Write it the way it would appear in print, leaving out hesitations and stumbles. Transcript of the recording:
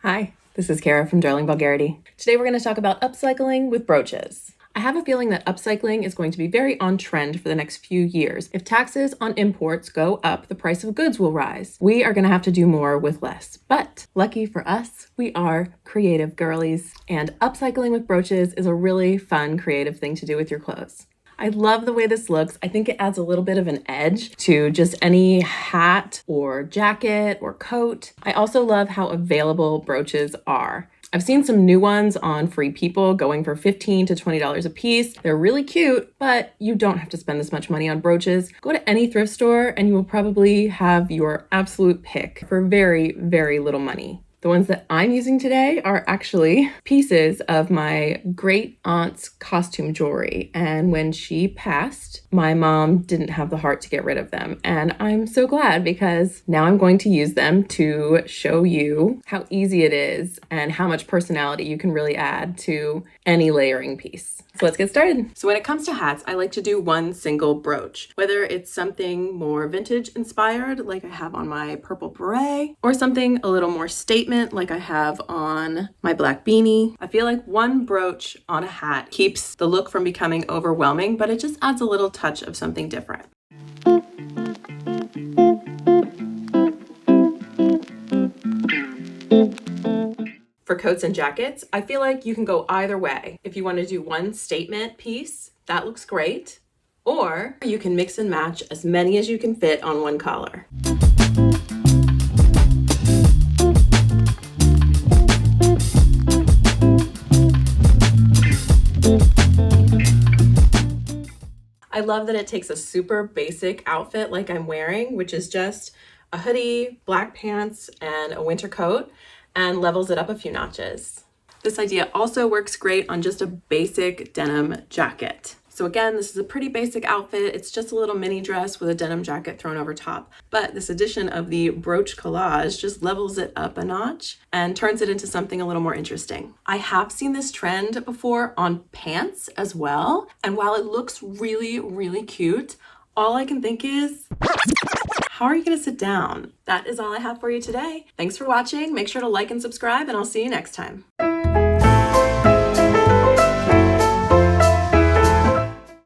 Hi, this is Kara from Darling Vulgarity. Today we're going to talk about upcycling with brooches. I have a feeling that upcycling is going to be very on trend for the next few years. If taxes on imports go up, the price of goods will rise. We are going to have to do more with less. But lucky for us, we are creative girlies, and upcycling with brooches is a really fun, creative thing to do with your clothes. I love the way this looks. I think it adds a little bit of an edge to just any hat or jacket or coat. I also love how available brooches are. I've seen some new ones on Free People going for $15 to $20 a piece. They're really cute, but you don't have to spend this much money on brooches. Go to any thrift store and you will probably have your absolute pick for very, very little money. The ones that I'm using today are actually pieces of my great aunt's costume jewelry. And when she passed, my mom didn't have the heart to get rid of them. And I'm so glad because now I'm going to use them to show you how easy it is and how much personality you can really add to any layering piece. So let's get started. So when it comes to hats, I like to do one single brooch, whether it's something more vintage inspired, like I have on my purple beret, or something a little more statement, like I have on my black beanie. I feel like one brooch on a hat keeps the look from becoming overwhelming, but it just adds a little touch of something different. For coats and jackets, I feel like you can go either way. If you want to do one statement piece, that looks great. Or you can mix and match as many as you can fit on one collar. I love that it takes a super basic outfit like I'm wearing, which is just a hoodie, black pants, and a winter coat, and levels it up a few notches. This idea also works great on just a basic denim jacket. So again, this is a pretty basic outfit. It's just a little mini dress with a denim jacket thrown over top. But this addition of the brooch collage just levels it up a notch and turns it into something a little more interesting. I have seen this trend before on pants as well. And while it looks really, really cute, all I can think is, how are you going to sit down? That is all I have for you today. Thanks for watching. Make sure to like and subscribe, and I'll see you next time.